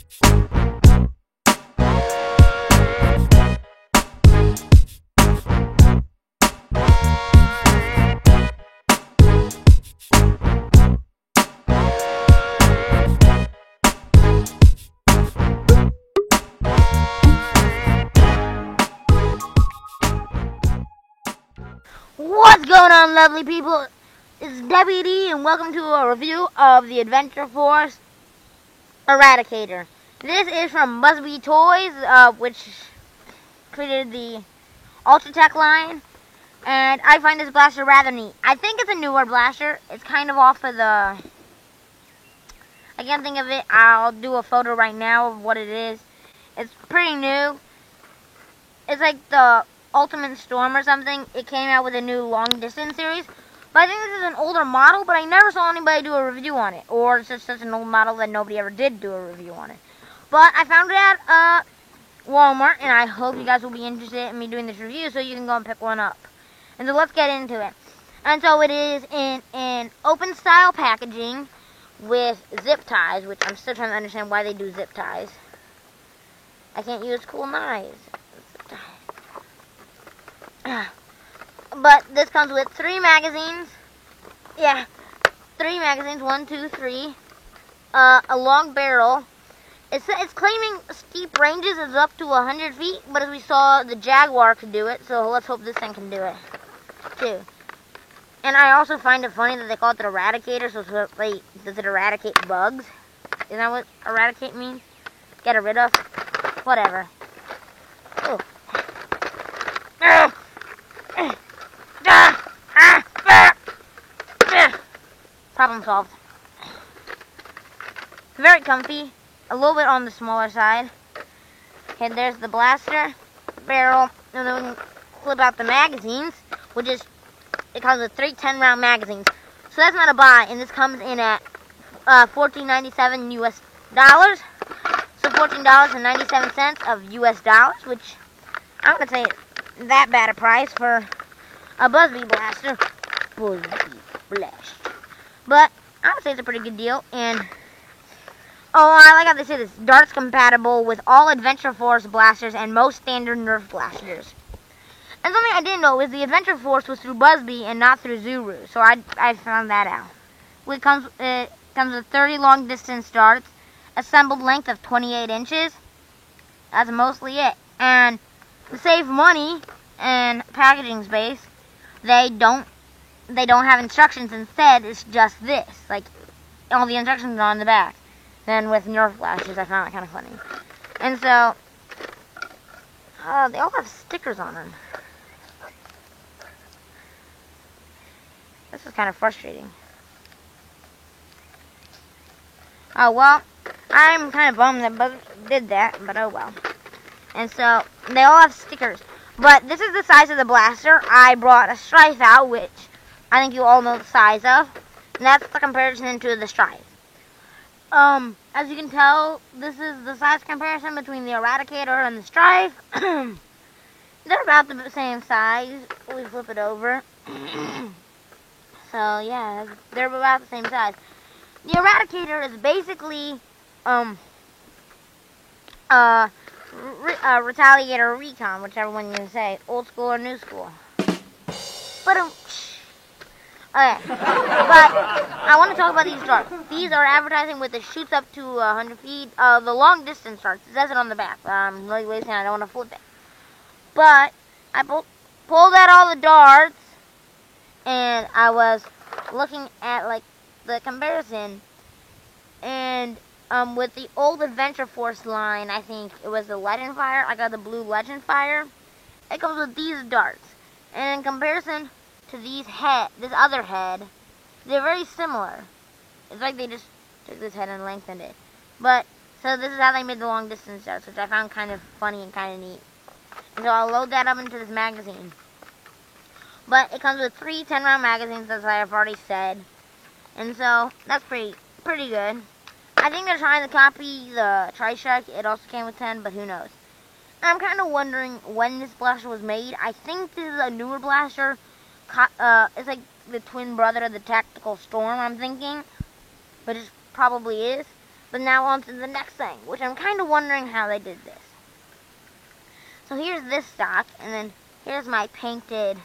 What's going on, lovely people? It's WD, and welcome to a review of the Adventure Force Eradicator. This is from Busby Toys, which created the Ultratech line, and I find this blaster rather neat. I think it's a newer blaster. It's kind of off of the... I can't think of it. I'll do a photo right now of what it is. It's pretty new. It's like the Ultimate Storm or something. It came out with a new long distance series, but I think this is an older model, but I never saw anybody do a review on it, or it's just such an old model that nobody ever did do a review on it. But I found it at Walmart, and I hope you guys will be interested in me doing this review so you can go and pick one up. And so let's get into it. And so it is in an open style packaging with zip ties, which I'm still trying to understand why they do zip ties. I can't use cool knives. But this comes with 3 magazines. Yeah, 3 magazines. 1, 2, 3. A long barrel. It's claiming steep ranges is up to 100 feet, but as we saw, the Jaguar could do it, so let's hope this thing can do it too. And I also find it funny that they call it the Eradicator, so does it eradicate bugs? Is that what eradicate means? Get rid of? Whatever. Ooh. Problem solved. Very comfy. A little bit on the smaller side. Okay, there's the blaster barrel, and then we can flip out the magazines, which is, it comes with 3 10-round magazines. So that's not a buy, and this comes in at $14.97 US dollars. So $14.97 of US dollars, which I'm gonna say that bad a price for a Busby blaster. Busby blast. But I would say it's a pretty good deal, and oh, I like how they say this. Dart's compatible with all Adventure Force blasters and most standard Nerf blasters. And something I didn't know is the Adventure Force was through Busby and not through Zuru, so I found that out. It comes with 30 long distance darts, assembled length of 28 inches. That's mostly it. And to save money and packaging space, they don't have instructions. Instead, it's just this. Like, all the instructions are on the back. Then with Nerf blasters, I found that kind of funny. And so, they all have stickers on them. This is kind of frustrating. Oh, well, I'm kind of bummed that Buzz did that, but oh well. And so, they all have stickers. But this is the size of the blaster. I brought a Strife out, which I think you all know the size of. And that's the comparison to the Strife. As you can tell, this is the size comparison between the Eradicator and the Strife. They're about the same size. We flip it over. So, yeah, they're about the same size. The Eradicator is basically, Retaliator Recon, whichever one you say, old school or new school. But, okay, but I want to talk about these darts. These are advertising with the shoots up to 100 feet. The long distance darts. It says it on the back. I'm really wasting. I don't want to flip it. But I pulled out all the darts, and I was looking at like the comparison. And with the old Adventure Force line, I think it was the Legend Fire. I got the blue Legend Fire. It comes with these darts, and in comparison to this other head, they're very similar. It's like they just took this head and lengthened it. But, so this is how they made the long distance darts, which I found kind of funny and kind of neat. And so I'll load that up into this magazine. But it comes with 3 10-round magazines, as I have already said. And so, that's pretty good. I think they're trying to copy the Tri-Strike. It also came with 10, but who knows. I'm kind of wondering when this blaster was made. I think this is a newer blaster. It's like the twin brother of the Tactical Storm, I'm thinking. But it probably is. But now on to the next thing, which I'm kind of wondering how they did this. So here's this stock, and then here's my painted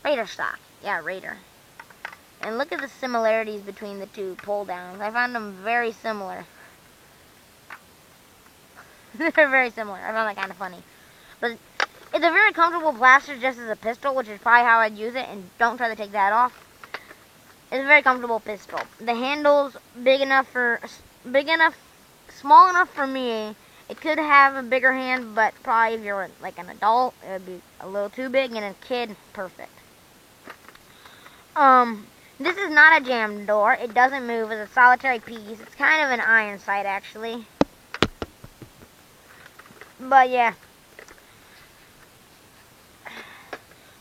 Raider stock. Yeah, Raider. And look at the similarities between the two pull downs. I found them very similar. They're very similar. I found that kind of funny. But it's a very comfortable blaster just as a pistol, which is probably how I'd use it, and don't try to take that off. It's a very comfortable pistol. The handle's small enough for me. It could have a bigger hand, but probably if you're like an adult, it would be a little too big, and a kid, perfect. This is not a jammed door. It doesn't move. It's a solitary piece. It's kind of an iron sight, actually. But yeah.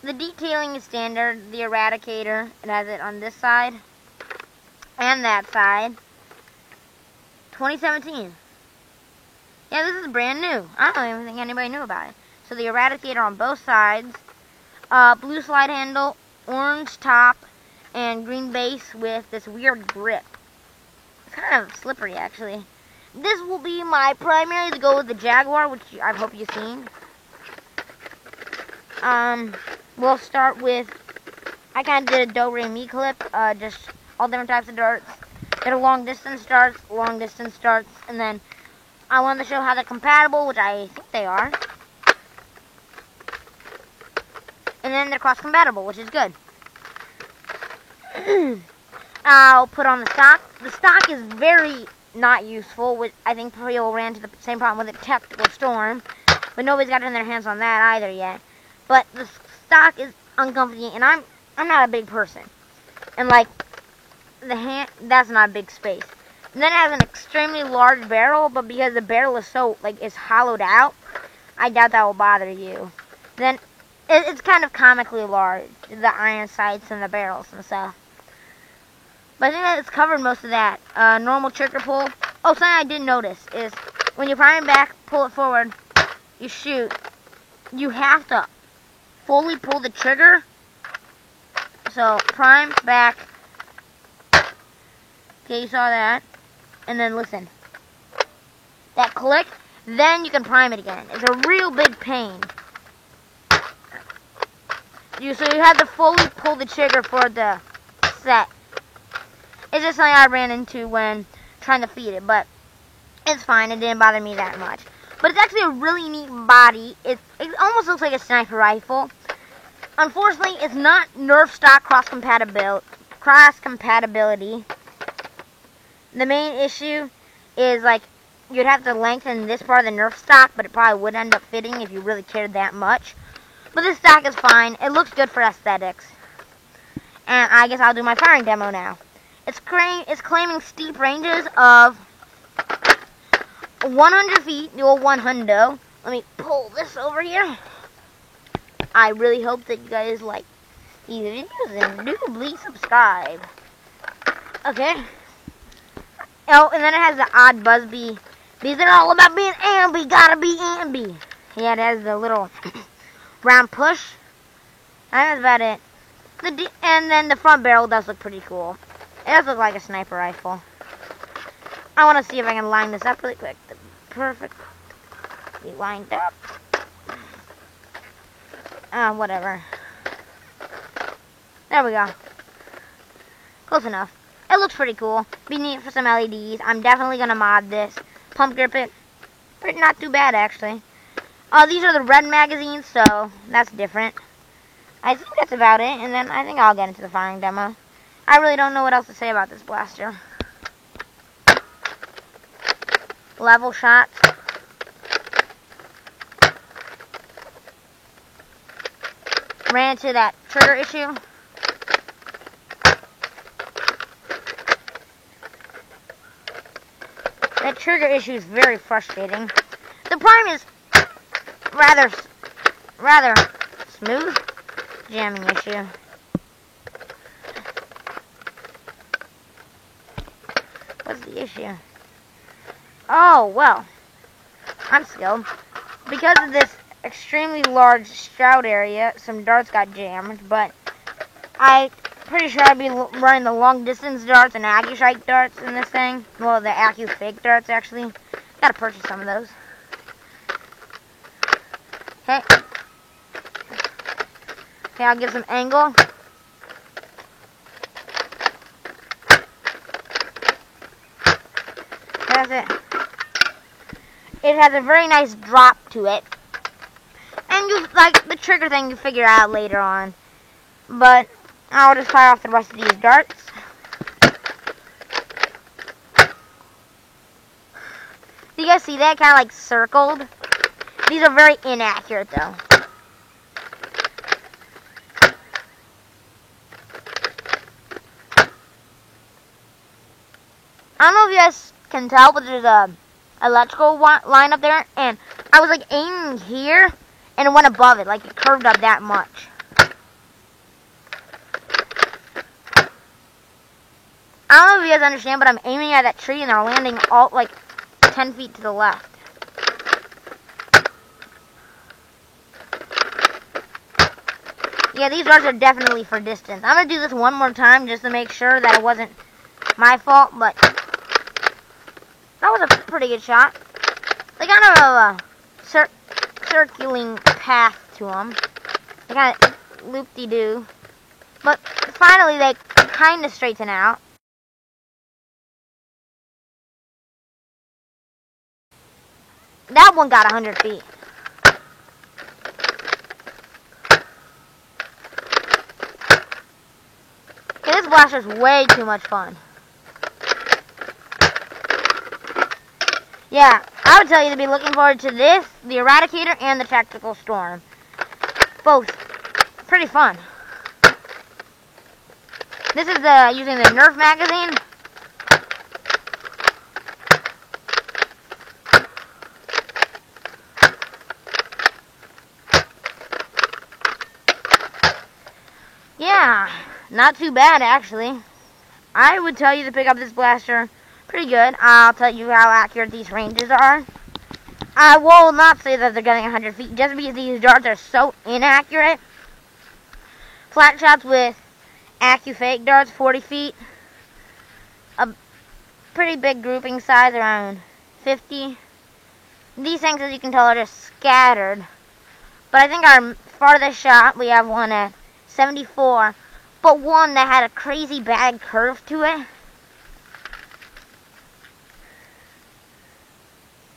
The detailing is standard. The Eradicator, it has it on this side and that side. 2017. Yeah, this is brand new. I don't even think anybody knew about it. So the Eradicator on both sides. Blue slide handle, orange top, and green base with this weird grip. It's kind of slippery, actually. This will be my primary to go with the Jaguar, which I hope you've seen. We'll start with, I kind of did a Do-Re-Mi clip, just all different types of darts. Did a long distance darts, and then I wanted to show how they're compatible, which I think they are. And then they're cross-compatible, which is good. I'll put on the stock. The stock is very not useful, which I think people ran into the same problem with the Tactical Storm, but nobody's gotten their hands on that either yet. But the stock is uncomfortable, and I'm not a big person, and like that's not a big space. And then it has an extremely large barrel, but because the barrel is so is hollowed out, I doubt that will bother you. Then it's kind of comically large, the iron sights and the barrels and stuff. But I think that it's covered most of that. Normal trigger pull. Oh, something I did notice is when you prime it back, pull it forward, you shoot, you have to fully pull the trigger. So prime, back. Okay, you saw that. And then listen. That click, then you can prime it again. It's a real big pain. So you have to fully pull the trigger for the set. It's just something I ran into when trying to feed it, but it's fine. It didn't bother me that much. But it's actually a really neat body. It almost looks like a sniper rifle. Unfortunately, it's not Nerf stock cross compatibility. The main issue is you'd have to lengthen this part of the Nerf stock, but it probably would end up fitting if you really cared that much. But this stock is fine. It looks good for aesthetics. And I guess I'll do my firing demo now. It's claiming steep ranges of 100 feet, the old 100. Let me pull this over here. I really hope that you guys like these videos and do please subscribe. Okay. Oh, and then it has the odd Busby. These are all about being amby. Gotta be amby. Yeah, it has the little round push. That's about it. And then the front barrel does look pretty cool. It does look like a sniper rifle. I want to see if I can line this up really quick. Perfect. Be lined up. Whatever. There we go. Close enough. It looks pretty cool. Be neat for some LEDs. I'm definitely going to mod this. Pump grip it. Not too bad, actually. These are the red magazines, so that's different. I think that's about it, and then I think I'll get into the firing demo. I really don't know what else to say about this blaster. Level shots. Ran into that trigger issue. That trigger issue is very frustrating. The prime is rather smooth. Jamming issue. What's the issue? Oh, well. I'm skilled. Because of this extremely large stroud area, some darts got jammed, but I pretty sure I'd be running the long distance darts and AccuStrike darts in this thing. Well, the AccuFake darts, actually. Gotta purchase some of those. Okay. Okay, I'll give some angle. That's it. It has a very nice drop to it. And you, like, the trigger thing you figure out later on. But I'll just fire off the rest of these darts. Do you guys see that? Kind of like circled. These are very inaccurate though. I don't know if you guys can tell, but there's a electrical line up there, and I was like aiming here, and it went above it, like it curved up that much. I don't know if you guys understand, but I'm aiming at that tree, and they're landing all like 10 feet to the left. Yeah, these darts are definitely for distance. I'm gonna do this one more time just to make sure that it wasn't my fault, but that was a pretty good shot. They kind of have a circling path to them. They kind of loop-de-doo. But finally, they kind of straighten out. That one got 100 feet. Okay, this blaster's way too much fun. Yeah, I would tell you to be looking forward to this, the Eradicator, and the Tactical Storm. Both pretty fun. This is using the Nerf magazine. Yeah, not too bad actually. I would tell you to pick up this blaster. Pretty good. I'll tell you how accurate these ranges are. I will not say that they're getting 100 feet just because these darts are so inaccurate. Flat shots with AccuFake darts, 40 feet. A pretty big grouping size, around 50. These things, as you can tell, are just scattered. But I think our farthest shot, we have one at 74. But one that had a crazy bad curve to it.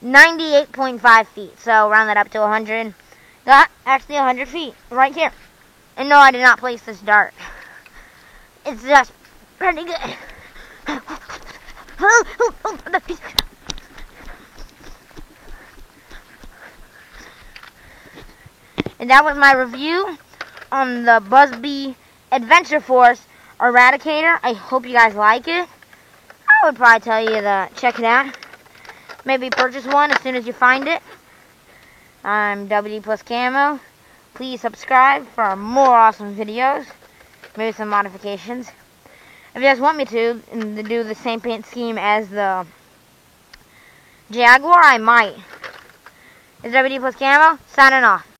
98.5 feet, so round that up to 100. Got actually 100 feet right here. And no, I did not place this dart. It's just pretty good. And that was my review on the Buzz-Bee Adventure Force Eradicator. I hope you guys like it. I would probably tell you to check it out. Maybe purchase one as soon as you find it. I'm WD Plus Camo. Please subscribe for more awesome videos. Maybe some modifications. If you guys want me to do the same paint scheme as the Jaguar, I might. It's WD Plus Camo, signing off.